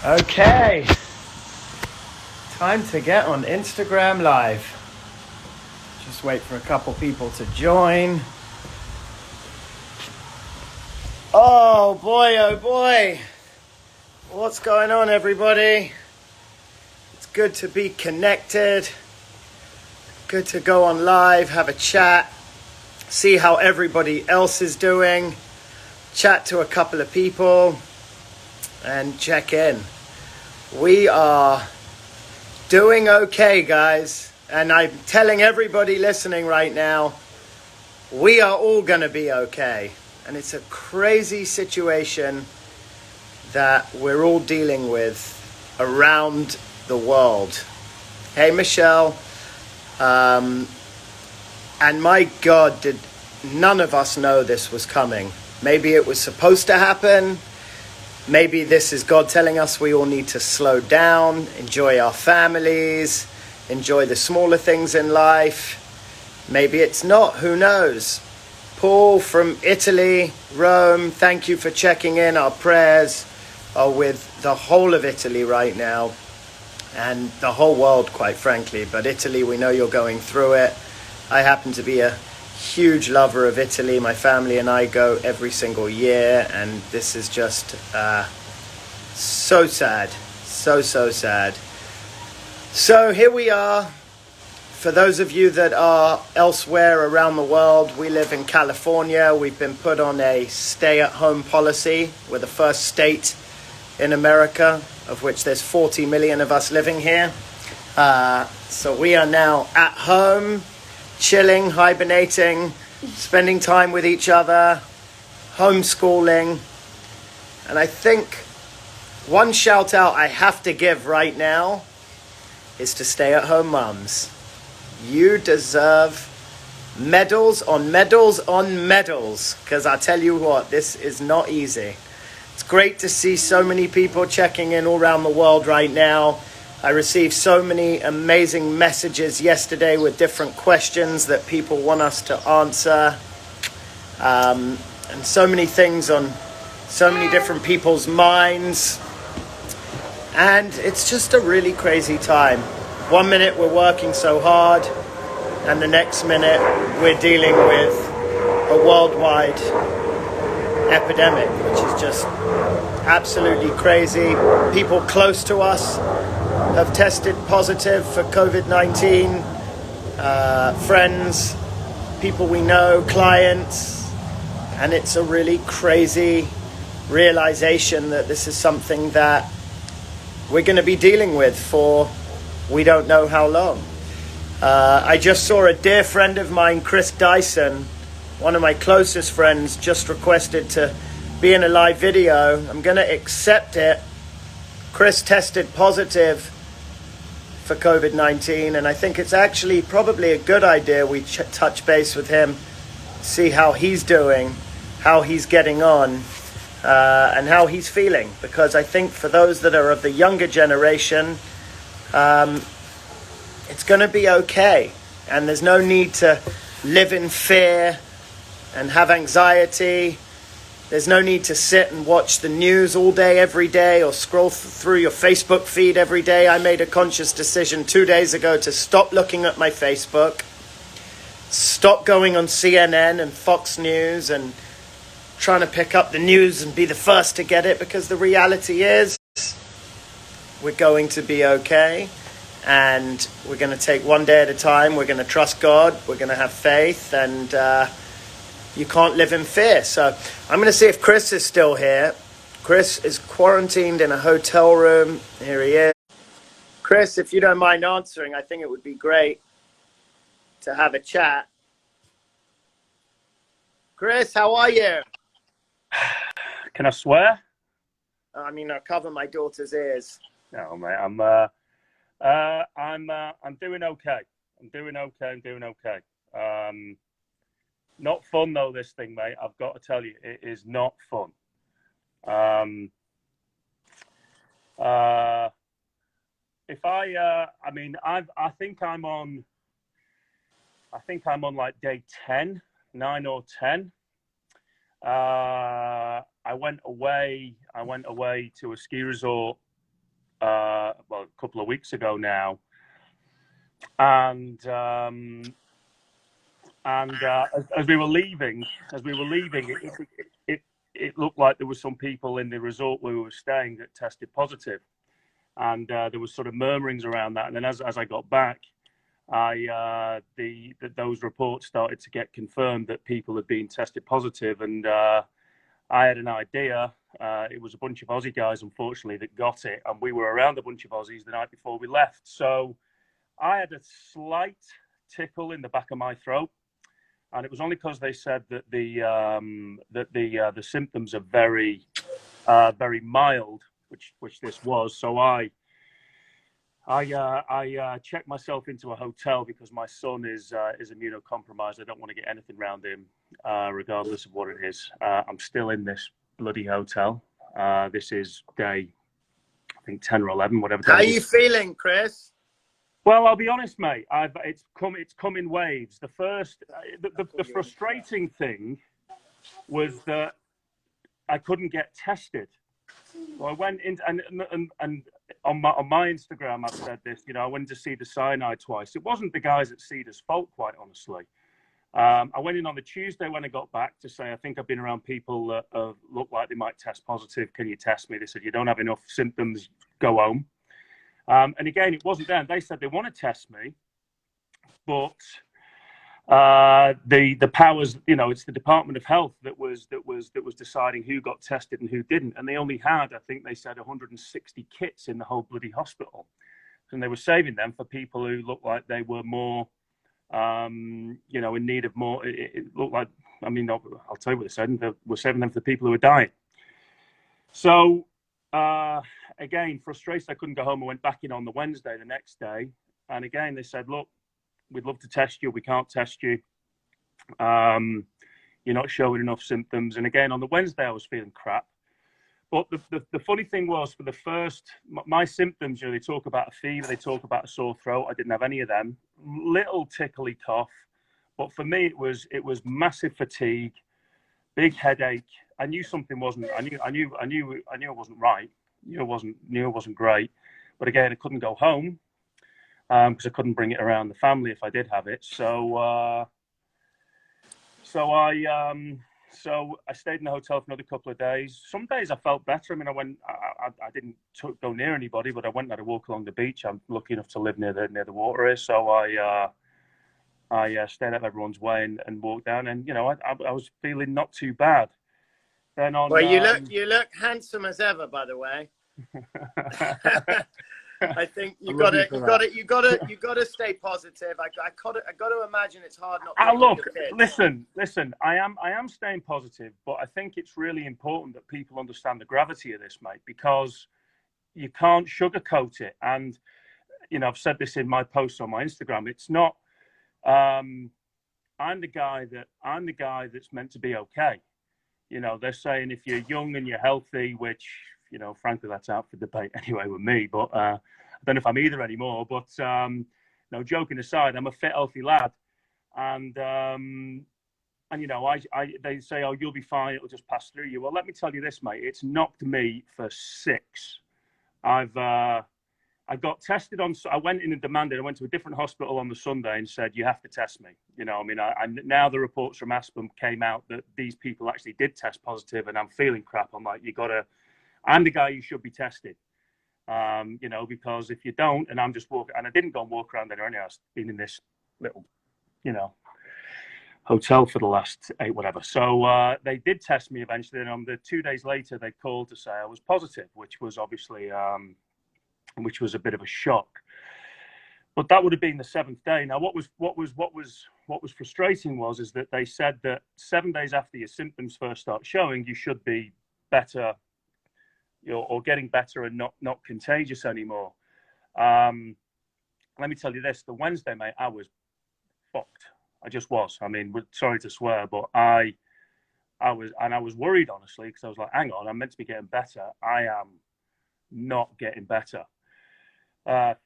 Okay, time to get on Instagram Live. Just wait for a couple people to join. Oh boy. What's going on, everybody? It's good to be connected. Good to go on live, have a chat, see how everybody else is doing, chat to a couple of people, and check in. We are doing okay, guys. And I'm telling everybody listening right now, we are all going to be okay. And it's a crazy situation that we're all dealing with around the world. Hey, Michelle. And my God, did none of us know this was coming. Maybe it was supposed to happen. Maybe this is God telling us we all need to slow down, enjoy our families, enjoy the smaller things in life. Maybe it's not, who knows? Paul from Italy, Rome, thank you for checking in. Our prayers are with the whole of Italy right now and the whole world, quite frankly. But Italy, we know you're going through it. I happen to be a huge lover of Italy. My family and I go every single year, and this is just so sad, so sad. So here we are. For those of you that are elsewhere around the world, we live in California. We've been put on a stay-at-home policy. We're the first state in America, of which there's 40 million of us living here. So we are now at home, chilling, hibernating, spending time with each other, homeschooling. And I think one shout out I have to give right now is to stay-at-home mums. You deserve medals on medals on medals, because I tell you what, this is not easy. It's great to see so many people checking in all around the world right now. I received so many amazing messages yesterday with different questions that people want us to answer. And so many things on so many different people's minds. And it's just a really crazy time. 1 minute we're working so hard, and the next minute we're dealing with a worldwide epidemic, which is just absolutely crazy. People close to us have tested positive for COVID-19, friends, people we know, clients, and it's a really crazy realization that this is something that we're going to be dealing with for we don't know how long. I just saw a dear friend of mine, Chris Dyson, one of my closest friends, just requested to be in a live video. I'm going to accept it. Chris tested positive for COVID-19, and I think it's actually probably a good idea we touch base with him, see how he's doing, how he's getting on, and how he's feeling. Because I think for those that are of the younger generation, it's going to be okay. And there's no need to live in fear and have anxiety. There's no need to sit and watch the news all day, every day, or scroll through your Facebook feed every day. I made a conscious decision 2 days ago to stop looking at my Facebook, stop going on CNN and Fox News and trying to pick up the news and be the first to get it, because the reality is we're going to be okay, and we're going to take one day at a time. We're going to trust God. We're going to have faith, and you can't live in fear. So I'm going to see if Chris is still here. Chris is quarantined in a hotel room. Here he is. Chris, if you don't mind answering, I think it would be great to have a chat. Chris, how are you? Can I swear? I mean, I'll cover my daughter's ears. No, mate. I'm doing okay. I'm doing okay. Not fun though, this thing, mate. I've got to tell you, it is not fun. I think I'm on like day 10, 9 or 10. I went away to a ski resort well, a couple of weeks ago now, and as we were leaving, it looked like there were some people in the resort where we were staying that tested positive, and there was sort of murmurings around that. And then as I got back, those reports started to get confirmed that people had been tested positive, and I had an idea. It was a bunch of Aussie guys, unfortunately, that got it, and we were around a bunch of Aussies the night before we left. So I had a slight tickle in the back of my throat, and it was only because they said that the symptoms are very very mild, which this was. So I checked myself into a hotel because my son is immunocompromised. I don't want to get anything around him, regardless of what it is. I'm still in this bloody hotel. This is day, I think 10 or 11, whatever. How are you feeling, Chris? Well, I'll be honest, mate. It's come in waves. The first, the frustrating thing was that I couldn't get tested. So I went in, and on my Instagram, I've said this. I went to see the cyanide twice. It wasn't the guys at Cedar's fault, quite honestly. I went in on the Tuesday when I got back to say, I think I've been around people that look like they might test positive. Can you test me? They said, you don't have enough symptoms, go home. And again, it wasn't them. They said they want to test me, but the powers, it's the Department of Health that was deciding who got tested and who didn't. And they only had, I think they said, 160 kits in the whole bloody hospital. And they were saving them for people who looked like they were more, in need of more. It looked like, I'll tell you what they said. They were saving them for the people who were dying. So, again, frustrated I couldn't go home. I went back in on the Wednesday, the next day. And again, they said, look, we'd love to test you. We can't test you. You're not showing enough symptoms. And again, on the Wednesday, I was feeling crap. But the funny thing was, for the first, my symptoms, they talk about a fever, they talk about a sore throat. I didn't have any of them. Little tickly cough. But for me, it was massive fatigue, big headache. I knew something wasn't. I knew it wasn't right. Knew it wasn't great. But again, I couldn't go home because I couldn't bring it around the family if I did have it. So I stayed in the hotel for another couple of days. Some days I felt better. I didn't go near anybody, but I went and had a walk along the beach. I'm lucky enough to live near the water here, so I stayed out of everyone's way and walked down. And I was feeling not too bad. Then on, you look handsome as ever, by the way. I think you got to stay positive. I got to imagine it's hard not. Listen. I am staying positive, but I think it's really important that people understand the gravity of this, mate, because you can't sugarcoat it. And I've said this in my posts on my Instagram. It's not. I'm the guy that's meant to be okay. They're saying if you're young and you're healthy, which, frankly, that's out for debate anyway with me. But I don't know if I'm either anymore. But no, joking aside, I'm a fit, healthy lad, and they say, oh, you'll be fine. It'll just pass through you. Well, let me tell you this, mate. It's knocked me for 6. I got tested I went in and demanded. I went to a different hospital on the Sunday and said, you have to test me. Now the reports from Aspen came out that these people actually did test positive, and I'm feeling crap. I'm like, I'm the guy you should be tested. Because if you don't, and I'm just walking, and I didn't go and walk around there anyway. I've been in this little, hotel for the last 8, whatever. So they did test me eventually. And on the 2 days later, they called to say I was positive, which was obviously, which was a bit of a shock. But that would have been the 7th day. Now, what was frustrating is that they said that 7 days after your symptoms first start showing, you should be better, or getting better and not contagious anymore. Let me tell you this: the Wednesday, mate, I was fucked. I just was. Sorry to swear, but I was worried, honestly, because I was like, hang on, I'm meant to be getting better. I am not getting better.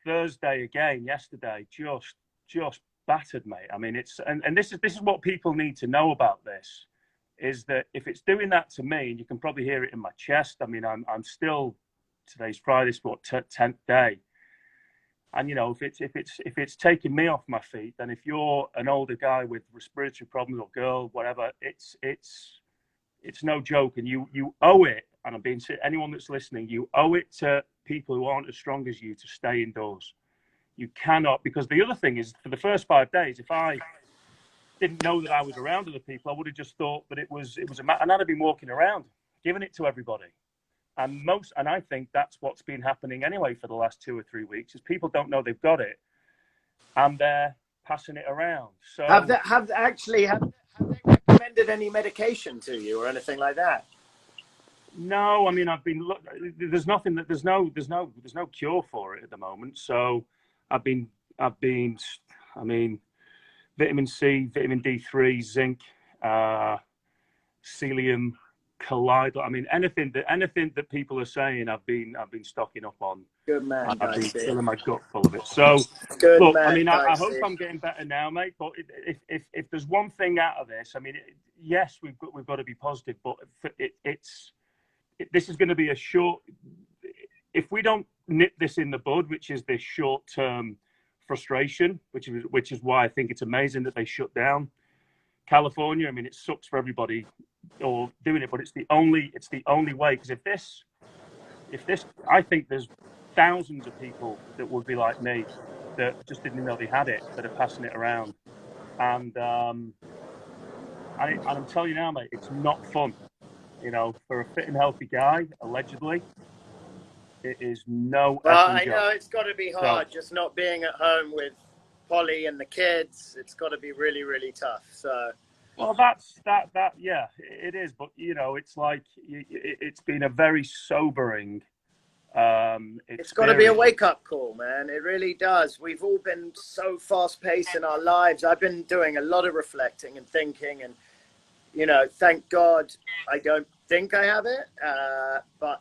Thursday again, yesterday, just battered, mate. This is what people need to know about this, is that if it's doing that to me, and you can probably hear it in my chest. I'm still today's Friday, it's what, 10th day. And, you know, if it's taking me off my feet, then if you're an older guy with respiratory problems or girl, whatever, it's no joke. And you owe it, and I'm being anyone that's listening, you owe it to people who aren't as strong as you to stay indoors. You cannot, because the other thing is, for the first 5 days, if I didn't know that I was around other people, I would have just thought that it was a matter, and I'd have been walking around, giving it to everybody. And I think that's what's been happening anyway for the last 2 or 3 weeks, is people don't know they've got it, and they're passing it around. So have they recommended any medication to you or anything like that? No, I mean, there's no cure for it at the moment. So I've been, I mean, vitamin C, vitamin D3, zinc, psyllium, colloidal. I mean, anything that people are saying, I've been stocking up on. Good man. I've been filling my gut full of it. So good look, man, I mean, I hope I'm getting better now, mate. But if there's one thing out of this, I mean, yes, we've got to be positive, but this is going to be a short. If we don't nip this in the bud, which is this short-term frustration, which is why I think it's amazing that they shut down California. I mean, it sucks for everybody or doing it, but it's the only way. Because if this, I think there's thousands of people that would be like me that just didn't know they had it, that are passing it around, and I'm telling you now, mate, it's not fun. You know, for a fit and healthy guy, allegedly, it is no. Well, I know it's got to be hard, just not being at home with Polly and the kids. It's got to be really, really tough. So, well, that's that. Yeah, it is. But you know, it's like it's been a very sobering. It's got to be a wake-up call, man. It really does. We've all been so fast-paced in our lives. I've been doing a lot of reflecting and thinking, and you know, thank God I don't think I have it. But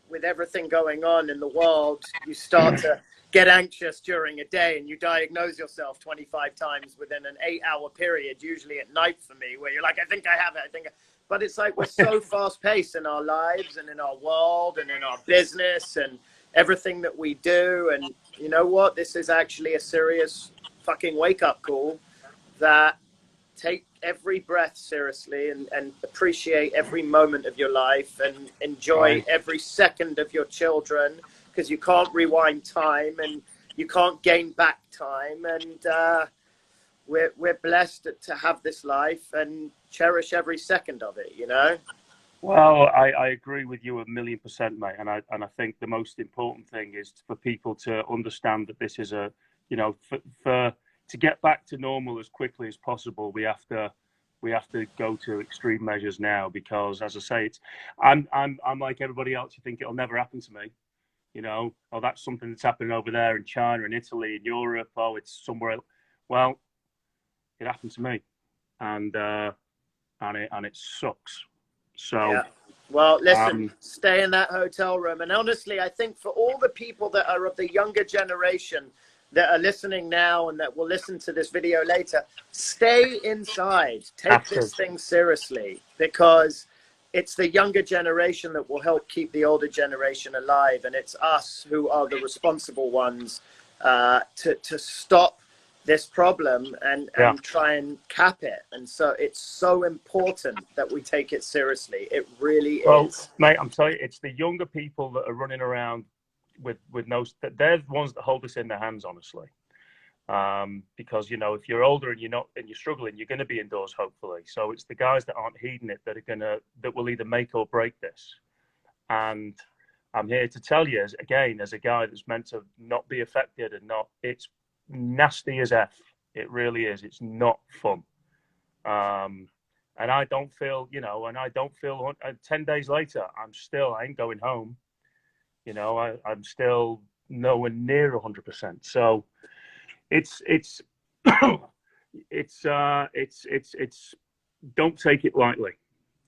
with everything going on in the world, you start to get anxious during a day, and you diagnose yourself 25 times within an 8-hour period, usually at night for me, where you're like, I think I have it. But it's like we're so fast-paced in our lives and in our world and in our business and everything that we do. And you know what? This is actually a serious fucking wake-up call that take every breath seriously and appreciate every moment of your life and enjoy every second of your children, because you can't rewind time and you can't gain back time. And we're blessed to have this life and cherish every second of it, you know? Well, I agree with you 1,000,000%, mate. And I think the most important thing is for people to understand that this is a, you know, to get back to normal as quickly as possible, we have to go to extreme measures now, because, as I say, I'm like everybody else. You think it'll never happen to me, you know? Oh, that's something that's happening over there in China and Italy and Europe. Oh, it's somewhere else. Well, it happened to me, and it sucks. So, yeah. Well, listen, stay in that hotel room. And honestly, I think for all the people that are of the younger generation that are listening now and that will listen to this video later, stay inside. Take this thing seriously, because it's the younger generation that will help keep the older generation alive. And it's us who are the responsible ones to stop this problem and try and cap it. And so it's so important that we take it seriously. It really is. Mate, I'm telling you, it's the younger people that are running around with no, they're the ones that hold us in their hands, honestly. Because, you know, if you're older and you're struggling, you're going to be indoors, hopefully. So it's the guys that aren't heeding it that will either make or break this. And I'm here to tell you, as a guy that's meant to not be affected it's nasty as F. It really is. It's not fun. And I don't feel, 10 days later, I ain't going home. You know, I'm still nowhere near 100%. So it's don't take it lightly.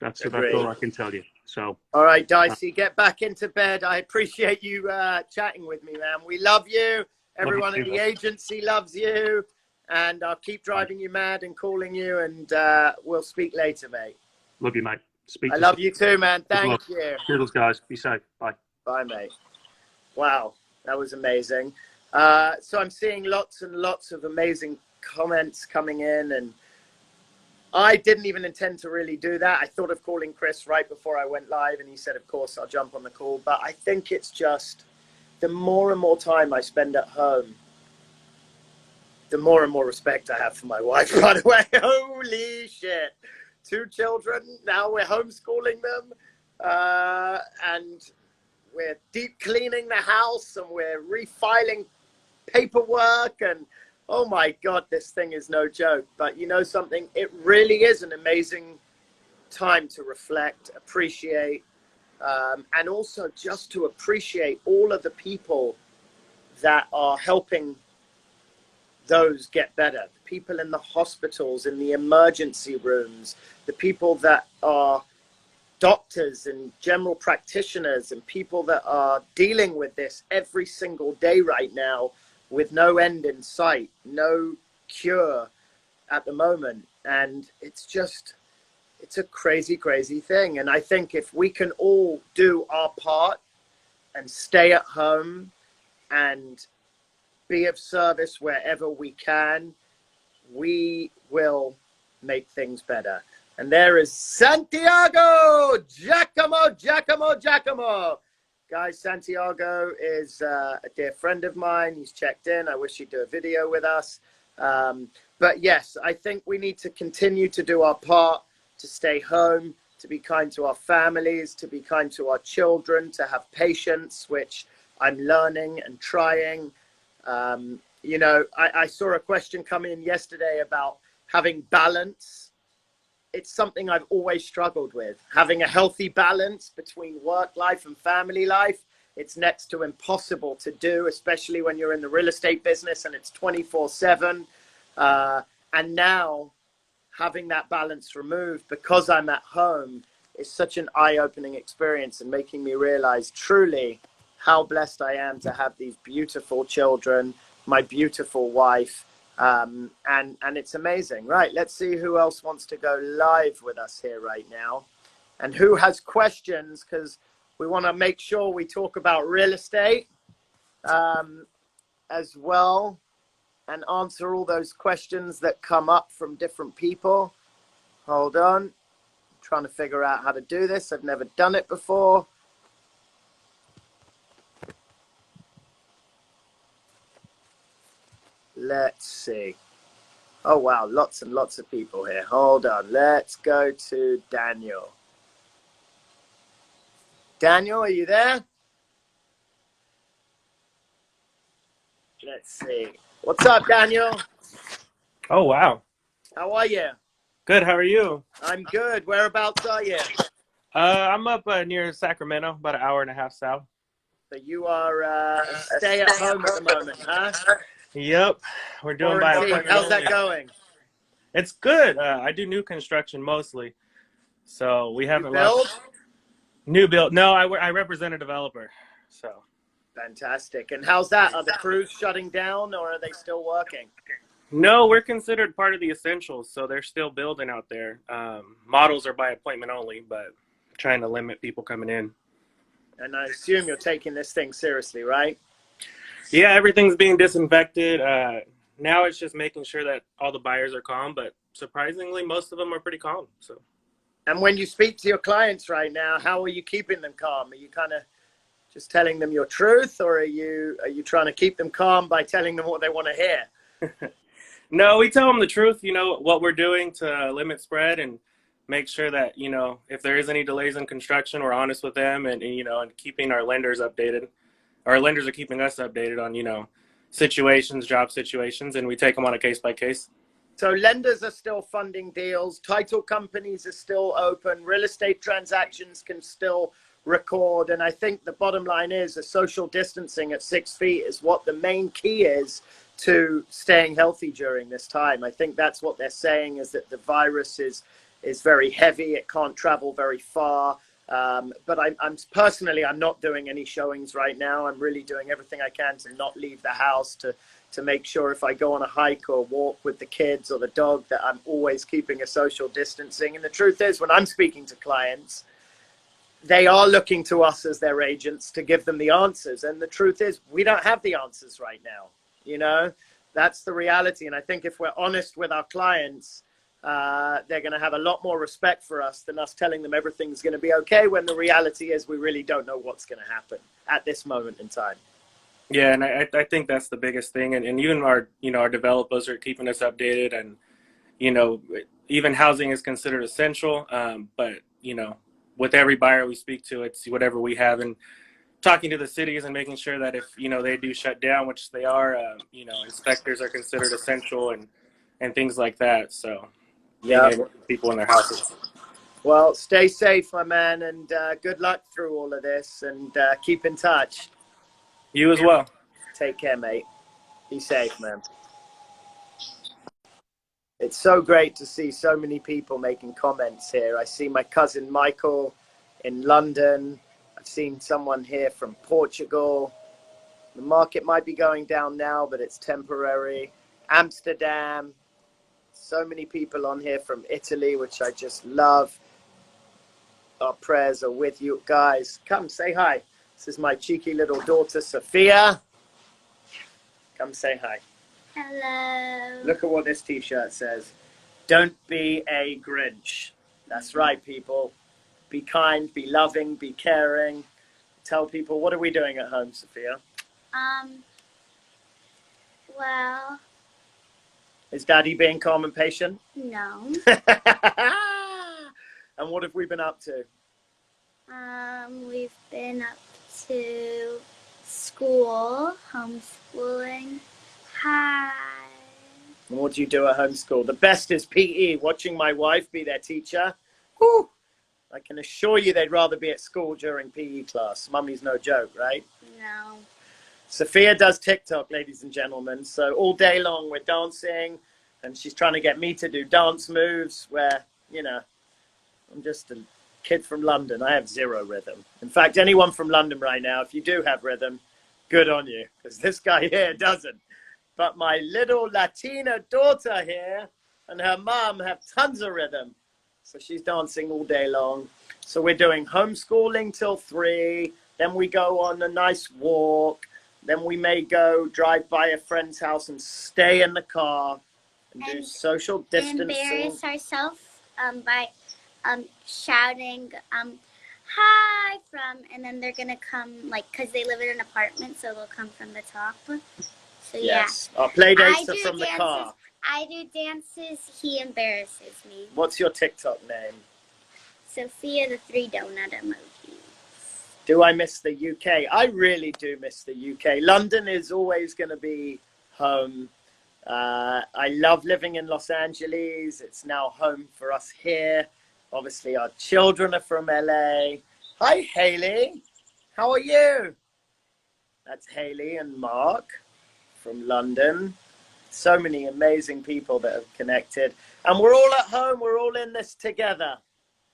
That's all I can tell you. So, all right, Dicey, get back into bed. I appreciate you chatting with me, man. We love you. Everyone at the agency loves you, and I'll keep driving you mad and calling you, and we'll speak later, mate. Love you, mate. I love you too, man. Thank you. Toodles, guys. Be safe. Bye. Bye, mate. Wow, that was amazing. So I'm seeing lots and lots of amazing comments coming in, and I didn't even intend to really do that. I thought of calling Chris right before I went live, and he said, of course, I'll jump on the call. But I think it's just the more and more time I spend at home, the more and more respect I have for my wife, by the way. Holy shit. 2 children, now we're homeschooling them, and we're deep cleaning the house, and we're refiling paperwork, and oh my God, this thing is no joke. But you know something? It really is an amazing time to reflect, appreciate, and also just to appreciate all of the people that are helping those get better. The people in the hospitals, in the emergency rooms, the people that are doctors and general practitioners, and people that are dealing with this every single day right now with no end in sight, no cure at the moment. And it's a crazy, crazy thing. And I think if we can all do our part and stay at home and be of service wherever we can, we will make things better. And there is Santiago Giacomo. Guys, Santiago is a dear friend of mine. He's checked in. I wish he'd do a video with us. But yes, I think we need to continue to do our part, to stay home, to be kind to our families, to be kind to our children, to have patience, which I'm learning and trying. You know, I saw a question come in yesterday about having balance. It's something I've always struggled with. Having a healthy balance between work life and family life, it's next to impossible to do, especially when you're in the real estate business and it's 24/7. And now having that balance removed because I'm at home is such an eye-opening experience, and making me realize truly how blessed I am to have these beautiful children, my beautiful wife, and it's amazing. Right, let's see who else wants to go live with us here right now, and who has questions, because we want to make sure we talk about real estate as well, and answer all those questions that come up from different people. Hold on, I'm trying to figure out how to do this. I've never done it before. Let's see. Oh, wow. Lots and lots of people here. Hold on. Let's go to Daniel. Daniel, are you there? Let's see. What's up, Daniel? Oh, wow. How are you? Good. How are you? I'm good. Whereabouts are you? I'm up near Sacramento, about an hour and a half south. So you are stay at home at the moment, huh? Yep. We're doing by appointment. How's that going? It's good. I do new construction mostly. So we haven't left. New build? No, I represent a developer. So. Fantastic. And how's that? Are the crews shutting down, or are they still working? No, we're considered part of the essentials, so they're still building out there. Models are by appointment only, but trying to limit people coming in. And I assume you're taking this thing seriously, right? Yeah, everything's being disinfected. Now it's just making sure that all the buyers are calm, but surprisingly, most of them are pretty calm. So. And when you speak to your clients right now, how are you keeping them calm? Are you kind of just telling them your truth, or are you trying to keep them calm by telling them what they want to hear? No, we tell them the truth, you know, what we're doing to limit spread and make sure that, you know, if there is any delays in construction, we're honest with them and you know, and keeping our lenders updated. Our lenders are keeping us updated on, you know, situations, job situations, and we take them on a case by case. So lenders are still funding deals. Title companies are still open. Real estate transactions can still record. And I think the bottom line is the social distancing at 6 feet is what the main key is to staying healthy during this time. I think that's what they're saying, is that the virus is very heavy. It can't travel very far. But I'm personally, I'm not doing any showings right now. I'm really doing everything I can to not leave the house, to make sure if I go on a hike or walk with the kids or the dog that I'm always keeping a social distancing. And the truth is, when I'm speaking to clients, they are looking to us as their agents to give them the answers. And the truth is, we don't have the answers right now. You know, that's the reality. And I think if we're honest with our clients, they're going to have a lot more respect for us than us telling them everything's going to be okay, when the reality is we really don't know what's going to happen at this moment in time. Yeah, and I think that's the biggest thing. And even our, our developers are keeping us updated. And, even housing is considered essential. But, with every buyer we speak to, it's whatever we have. And talking to the cities and making sure that if, they do shut down, which they are, inspectors are considered essential and things like that. So being able to keep people in their houses. Well, stay safe, my man, and good luck through all of this, and keep in touch. You as well. Take care, mate. Be safe, man. It's so great to see so many people making comments here. I see my cousin Michael in London. I've seen someone here from Portugal. The market might be going down now, but it's temporary. Amsterdam. So many people on here from Italy, which I just love. Our prayers are with you guys. Come say hi. This is my cheeky little daughter, Sophia. Come say hi. Hello. Look at what this t-shirt says. Don't be a Grinch. That's right, people. Be kind, be loving, be caring. Tell people, what are we doing at home, Sophia? Well. Is Daddy being calm and patient? No. And what have we been up to? We've been up to school, homeschooling. Hi. And what do you do at homeschool? The best is PE, watching my wife be their teacher. Whew. I can assure you they'd rather be at school during PE class. Mummy's no joke, right? No. Sophia does TikTok, ladies and gentlemen. So all day long we're dancing, and she's trying to get me to do dance moves where, I'm just a kid from London. I have zero rhythm. In fact, anyone from London right now, if you do have rhythm, good on you, because this guy here doesn't. But my little Latina daughter here and her mom have tons of rhythm. So she's dancing all day long. So we're doing homeschooling till 3. Then we go on a nice walk. Then we may go drive by a friend's house and stay in the car and do social distancing. Embarrass ourselves by shouting hi from, and then they're going to come, because they live in an apartment, so they'll come from the top. So, yes. Our play dates are from the car. I do dances. He embarrasses me. What's your TikTok name? Sophia the 3 donut emoji. Do I miss the UK? I really do miss the UK. London is always going to be home. I love living in Los Angeles. It's now home for us here. Obviously, our children are from LA. Hi, Haley. How are you? That's Haley and Mark from London. So many amazing people that have connected. And we're all at home. We're all in this together.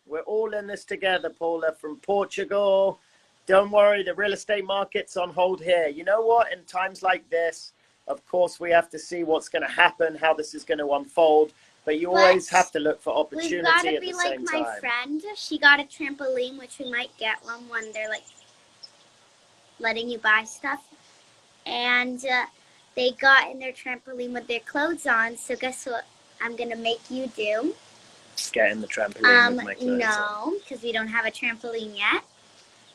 We're all in this together, Paula, from Portugal. Don't worry, the real estate market's on hold here. You know what? In times like this, of course, we have to see what's going to happen, how this is going to unfold. But you always have to look for opportunity at the same time. We've got to be like my friend. She got a trampoline, which we might get one when they're letting you buy stuff. And they got in their trampoline with their clothes on. So guess what I'm going to make you do? Get in the trampoline with my clothes on. No, because we don't have a trampoline yet.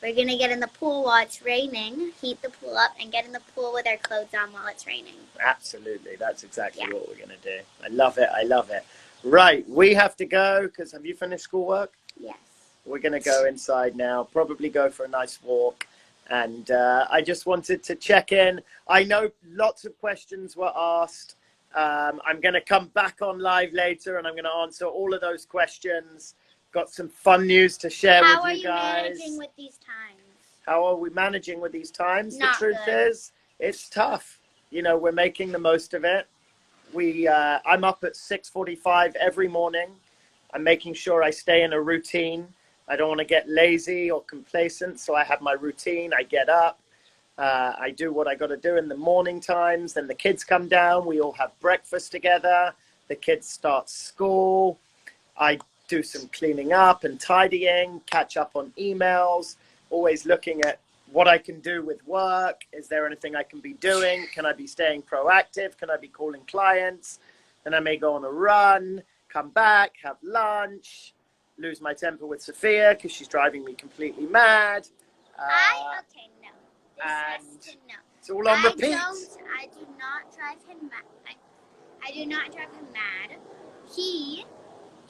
We're going to get in the pool while it's raining, heat the pool up, and get in the pool with our clothes on while it's raining. Absolutely. That's exactly what we're going to do. I love it. I love it. Right. We have to go because have you finished schoolwork? Yes. We're going to go inside now, probably go for a nice walk. And I just wanted to check in. I know lots of questions were asked. I'm going to come back on live later and I'm going to answer all of those questions. Got some fun news to share with you guys. How are you managing with these times? How are we managing with these times? Not the truth good. is, it's tough. We're making the most of it. I'm up at 6:45 every morning. I'm making sure I stay in a routine. I don't want to get lazy or complacent, so I have my routine. I get up. I do what I got to do in the morning times. Then the kids come down. We all have breakfast together. The kids start school. I do some cleaning up and tidying, catch up on emails, always looking at what I can do with work. Is there anything I can be doing? Can I be staying proactive? Can I be calling clients? Then I may go on a run, come back, have lunch, lose my temper with Sophia because she's driving me completely mad. Okay, no. This has and to know. It's all on repeat. I do not drive him mad. I do not drive him mad. He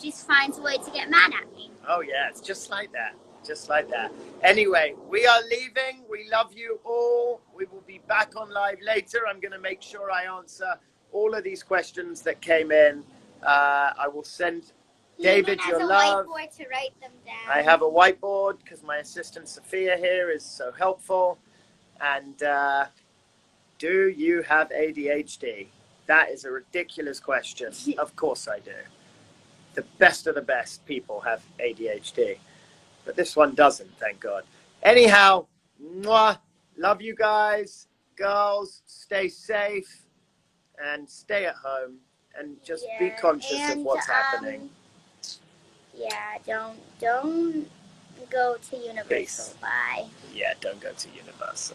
just finds a way to get mad at me. Oh yeah, it's just like that. Just like that. Anyway, we are leaving. We love you all. We will be back on live later. I'm going to make sure I answer all of these questions that came in. I will send David your love. He even has a whiteboard to write them down. I have a whiteboard because my assistant Sophia here is so helpful. And do you have ADHD? That is a ridiculous question. Of course I do. The best of the best people have ADHD. But this one doesn't, thank God. Anyhow, mwah, love you guys, girls, stay safe and stay at home and just be conscious of what's happening. Yeah, don't go to Universal. Peace. Bye. Yeah, don't go to Universal.